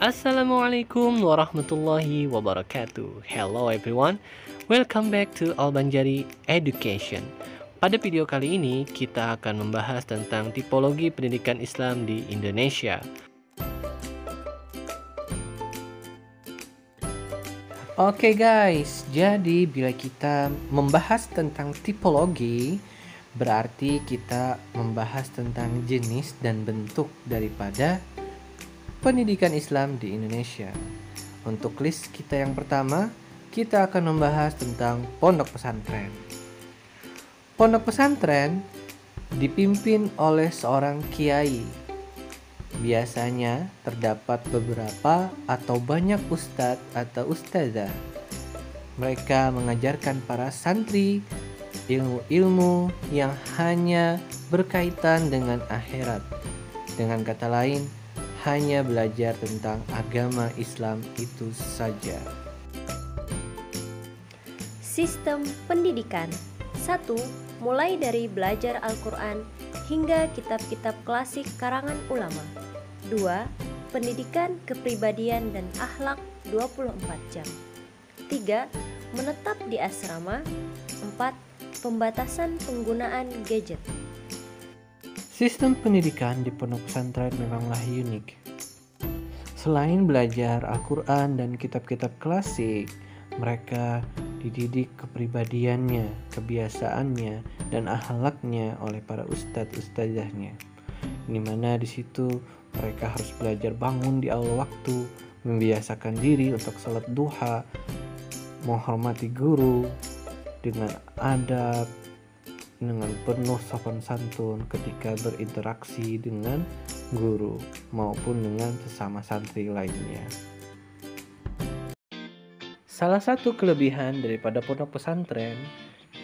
Assalamualaikum warahmatullahi wabarakatuh. Hello everyone, welcome back to Al-Banjari Education. Pada video kali ini kita akan membahas tentang tipologi pendidikan Islam di Indonesia. Oke guys, jadi bila kita membahas tentang tipologi, berarti kita membahas tentang jenis dan bentuk daripada pendidikan Islam di Indonesia. Untuk list kita yang pertama, kita akan membahas tentang pondok pesantren. Pondok pesantren dipimpin oleh seorang kiai. Biasanya terdapat beberapa atau banyak ustadz atau ustazah. Mereka mengajarkan para santri ilmu-ilmu yang hanya berkaitan dengan akhirat. Dengan kata lain, hanya belajar tentang agama Islam itu saja. Sistem pendidikan 1. Mulai dari belajar Al-Quran hingga kitab-kitab klasik karangan ulama. 2. Pendidikan kepribadian dan akhlak 24 jam. 3. Menetap di asrama. 4. Pembatasan penggunaan gadget. Sistem pendidikan di pondok pesantren memanglah unik. Selain belajar Al-Quran dan kitab-kitab klasik, mereka dididik kepribadiannya, kebiasaannya, dan akhlaknya oleh para ustadz-ustazahnya. Di mana di situ mereka harus belajar bangun di awal waktu, membiasakan diri untuk salat duha, menghormati guru dengan adab, dengan penuh sopan santun ketika berinteraksi dengan guru maupun dengan sesama santri lainnya. Salah satu kelebihan daripada pondok pesantren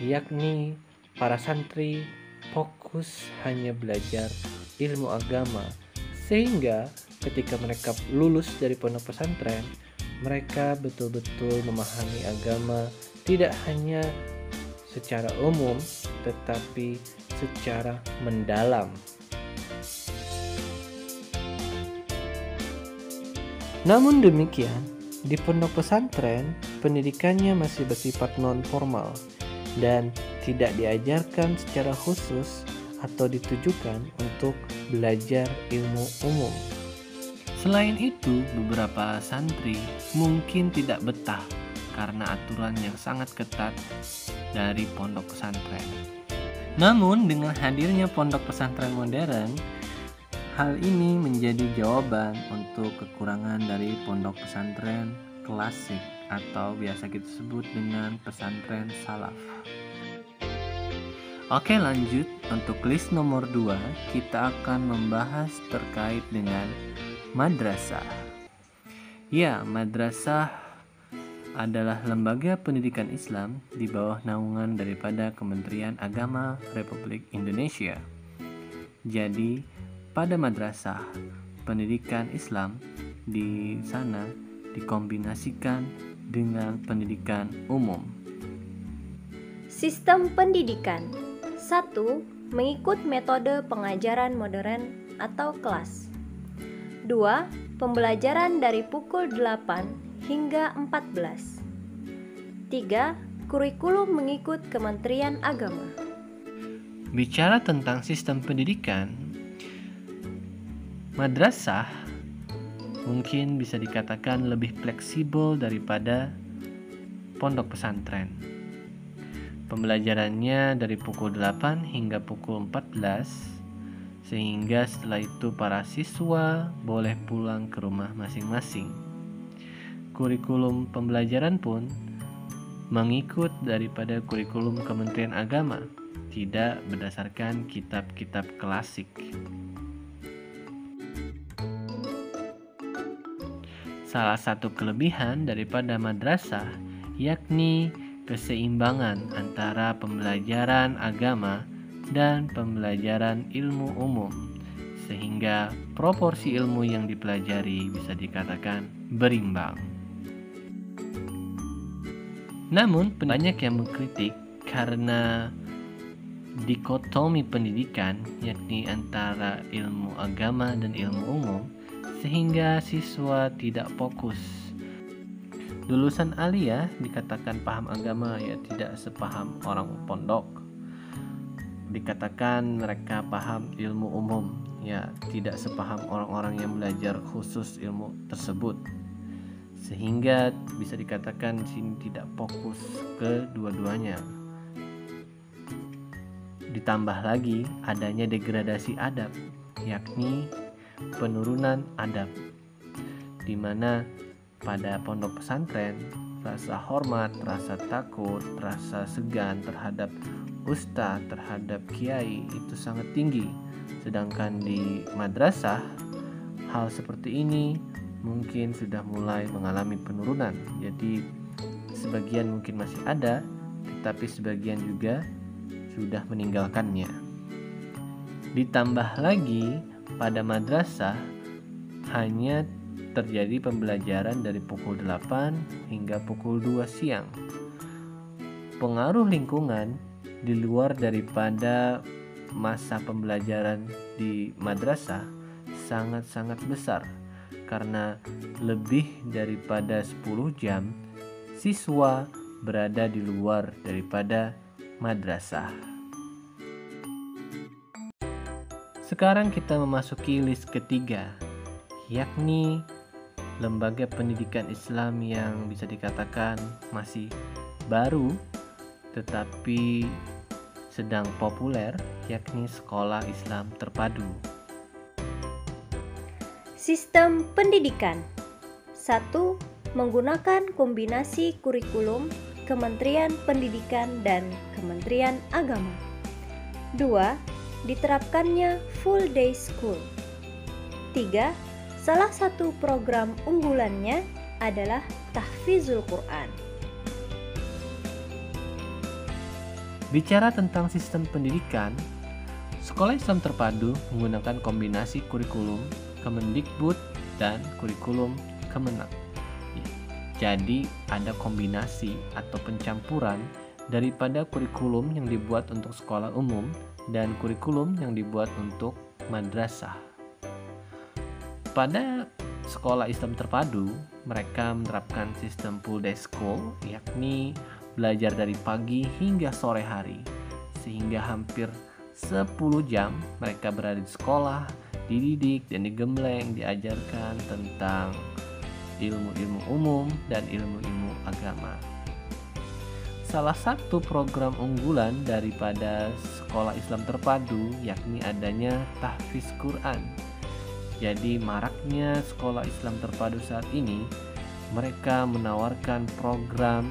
yakni para santri fokus hanya belajar ilmu agama, sehingga ketika mereka lulus dari pondok pesantren, mereka betul-betul memahami agama tidak hanya secara umum tetapi secara mendalam. Namun demikian, di pondok pesantren pendidikannya masih bersifat non-formal dan tidak diajarkan secara khusus atau ditujukan untuk belajar ilmu umum. Selain itu, beberapa santri mungkin tidak betah karena aturan yang sangat ketat dari pondok pesantren. Namun dengan hadirnya pondok pesantren modern, hal ini menjadi jawaban untuk kekurangan dari pondok pesantren klasik atau biasa kita sebut dengan pesantren salaf. Oke, lanjut untuk list nomor 2, kita akan membahas terkait dengan madrasah. Ya, madrasah adalah lembaga pendidikan Islam di bawah naungan daripada Kementerian Agama Republik Indonesia. Jadi, pada madrasah, pendidikan Islam di sana dikombinasikan dengan pendidikan umum. Sistem pendidikan 1. Mengikut metode pengajaran modern atau kelas. 2. Pembelajaran dari pukul 8 hingga 14. 3. Kurikulum mengikut Kementerian Agama. Bicara tentang sistem pendidikan, madrasah mungkin bisa dikatakan lebih fleksibel daripada pondok pesantren. Pembelajarannya dari pukul 8 hingga pukul 14, sehingga setelah itu para siswa boleh pulang ke rumah masing-masing. Kurikulum pembelajaran pun mengikut daripada kurikulum Kementerian Agama, tidak berdasarkan kitab-kitab klasik. Salah satu kelebihan daripada madrasah yakni keseimbangan antara pembelajaran agama dan pembelajaran ilmu umum, sehingga proporsi ilmu yang dipelajari bisa dikatakan berimbang. Namun banyak yang mengkritik karena dikotomi pendidikan yakni antara ilmu agama dan ilmu umum, sehingga siswa tidak fokus. Lulusan aliyah dikatakan paham agama, ya tidak sepaham orang pondok. Dikatakan mereka paham ilmu umum, ya tidak sepaham orang-orang yang belajar khusus ilmu tersebut. Sehingga bisa dikatakan sini tidak fokus ke dua-duanya. Ditambah lagi adanya degradasi adab, yakni penurunan adab, di mana pada pondok pesantren rasa hormat, rasa takut, rasa segan terhadap ustadz, terhadap kiai itu sangat tinggi. Sedangkan di madrasah hal seperti ini mungkin sudah mulai mengalami penurunan. Jadi sebagian mungkin masih ada, tetapi sebagian juga sudah meninggalkannya. Ditambah lagi pada madrasah hanya terjadi pembelajaran dari pukul 8 hingga pukul 2 siang. Pengaruh lingkungan di luar daripada masa pembelajaran di madrasah sangat-sangat besar, karena lebih daripada 10 jam siswa berada di luar daripada madrasah. Sekarang kita memasuki list ketiga, yakni lembaga pendidikan Islam yang bisa dikatakan masih baru tetapi sedang populer, yakni sekolah Islam terpadu. Sistem pendidikan 1. Menggunakan kombinasi kurikulum Kementerian Pendidikan dan Kementerian Agama. 2. Diterapkannya full day school. 3. Salah satu program unggulannya adalah tahfizul Quran. Bicara tentang sistem pendidikan, sekolah Islam terpadu menggunakan kombinasi kurikulum Kemendikbud dan kurikulum Kemenak. Jadi ada kombinasi atau pencampuran daripada kurikulum yang dibuat untuk sekolah umum dan kurikulum yang dibuat untuk madrasah. Pada sekolah Islam terpadu, mereka menerapkan sistem full day school, yakni belajar dari pagi hingga sore hari, sehingga hampir 10 jam mereka berada di sekolah, dididik dan digembleng, diajarkan tentang ilmu-ilmu umum dan ilmu-ilmu agama. Salah satu program unggulan daripada sekolah Islam terpadu yakni adanya tahfiz Quran. Jadi maraknya sekolah Islam terpadu saat ini, mereka menawarkan program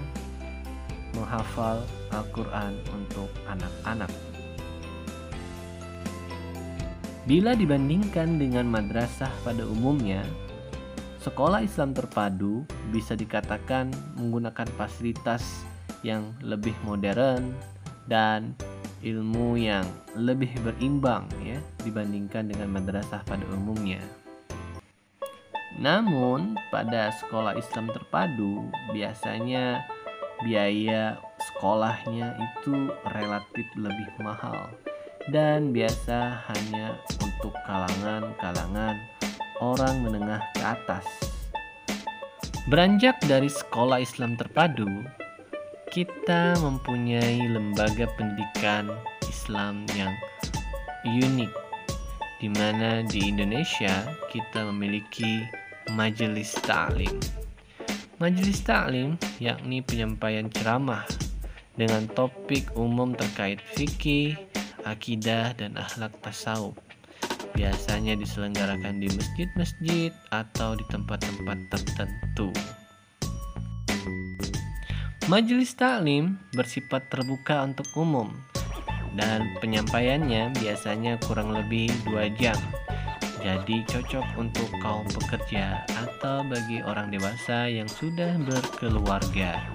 menghafal Al-Quran untuk anak-anak. Bila dibandingkan dengan madrasah pada umumnya, sekolah Islam terpadu bisa dikatakan menggunakan fasilitas yang lebih modern dan ilmu yang lebih berimbang ya dibandingkan dengan madrasah pada umumnya. Namun pada sekolah Islam terpadu biasanya biaya sekolahnya itu relatif lebih mahal dan biasa hanya untuk kalangan orang menengah ke atas. Beranjak dari sekolah Islam terpadu, kita mempunyai lembaga pendidikan Islam yang unik, di mana di Indonesia kita memiliki Majelis Ta'lim. Majelis Ta'lim yakni penyampaian ceramah dengan topik umum terkait fikih, akidah, dan akhlak tasawuf. Biasanya diselenggarakan di masjid-masjid atau di tempat-tempat tertentu. Majelis Ta'lim bersifat terbuka untuk umum dan penyampaiannya biasanya kurang lebih 2 jam. Jadi cocok untuk kaum pekerja atau bagi orang dewasa yang sudah berkeluarga.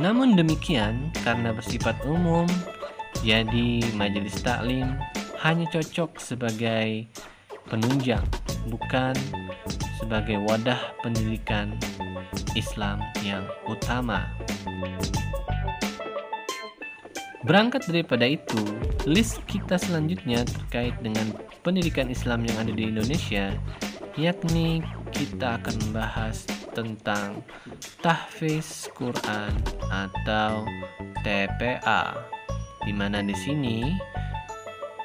Namun demikian, karena bersifat umum, jadi Majelis Ta'lim hanya cocok sebagai penunjang, bukan sebagai wadah pendidikan Islam yang utama. Berangkat daripada itu, list kita selanjutnya terkait dengan pendidikan Islam yang ada di Indonesia yakni kita akan membahas tentang tahfiz Quran atau TPA, di mana di sini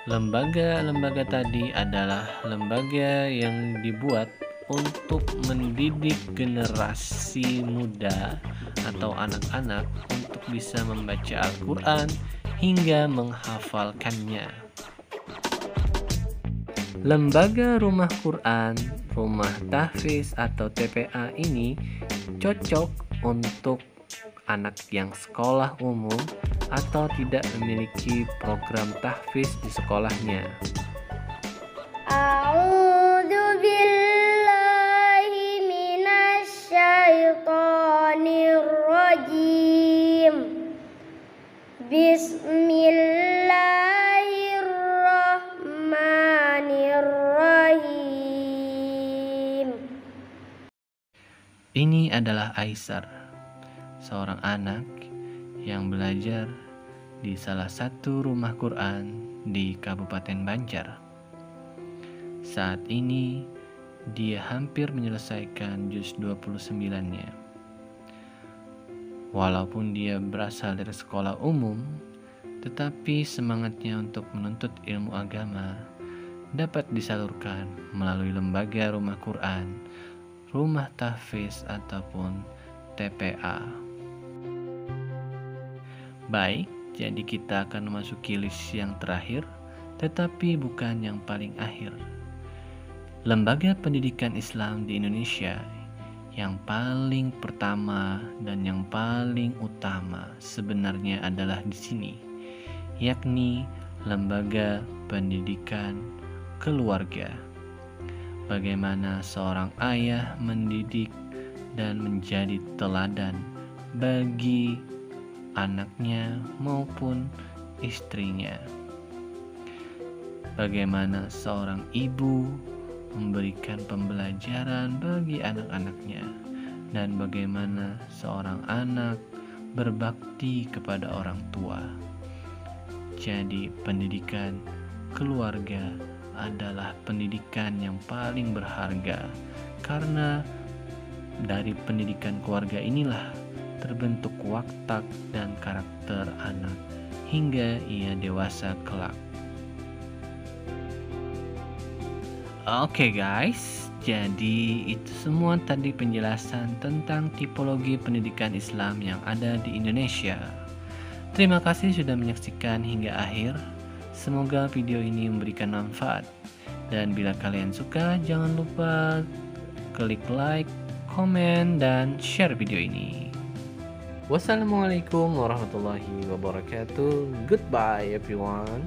lembaga-lembaga tadi adalah lembaga yang dibuat untuk mendidik generasi muda atau anak-anak untuk bisa membaca Al-Quran hingga menghafalkannya. Lembaga Rumah Quran, Rumah Tahfiz atau TPA ini cocok untuk anak yang sekolah umum atau tidak memiliki program tahfiz di sekolahnya. A'udzu billahi minasy syaithanir rajim. Bismillahirrahmanirrahim. Ini adalah Aisar, seorang anak yang belajar di salah satu rumah Quran di Kabupaten Banjar. Saat ini dia hampir menyelesaikan juz 29-nya. Walaupun dia berasal dari sekolah umum, tetapi semangatnya untuk menuntut ilmu agama dapat disalurkan melalui lembaga rumah Quran, rumah tahfiz ataupun TPA. Baik, jadi kita akan memasuki list yang terakhir, tetapi bukan yang paling akhir. Lembaga pendidikan Islam di Indonesia yang paling pertama dan yang paling utama sebenarnya adalah di sini, yakni Lembaga Pendidikan Keluarga. Bagaimana seorang ayah mendidik dan menjadi teladan bagi anaknya maupun istrinya. Bagaimana seorang ibu memberikan pembelajaran bagi anak-anaknya, dan bagaimana seorang anak berbakti kepada orang tua. Jadi pendidikan keluarga adalah pendidikan yang paling berharga, karena dari pendidikan keluarga inilah terbentuk watak dan karakter anak hingga ia dewasa kelak. Oke guys, jadi itu semua tadi penjelasan tentang tipologi pendidikan Islam yang ada di Indonesia. Terima kasih sudah menyaksikan hingga akhir. Semoga video ini memberikan manfaat. Dan bila kalian suka, jangan lupa klik like, komen, dan share video ini. Wassalamualaikum warahmatullahi wabarakatuh. Goodbye everyone.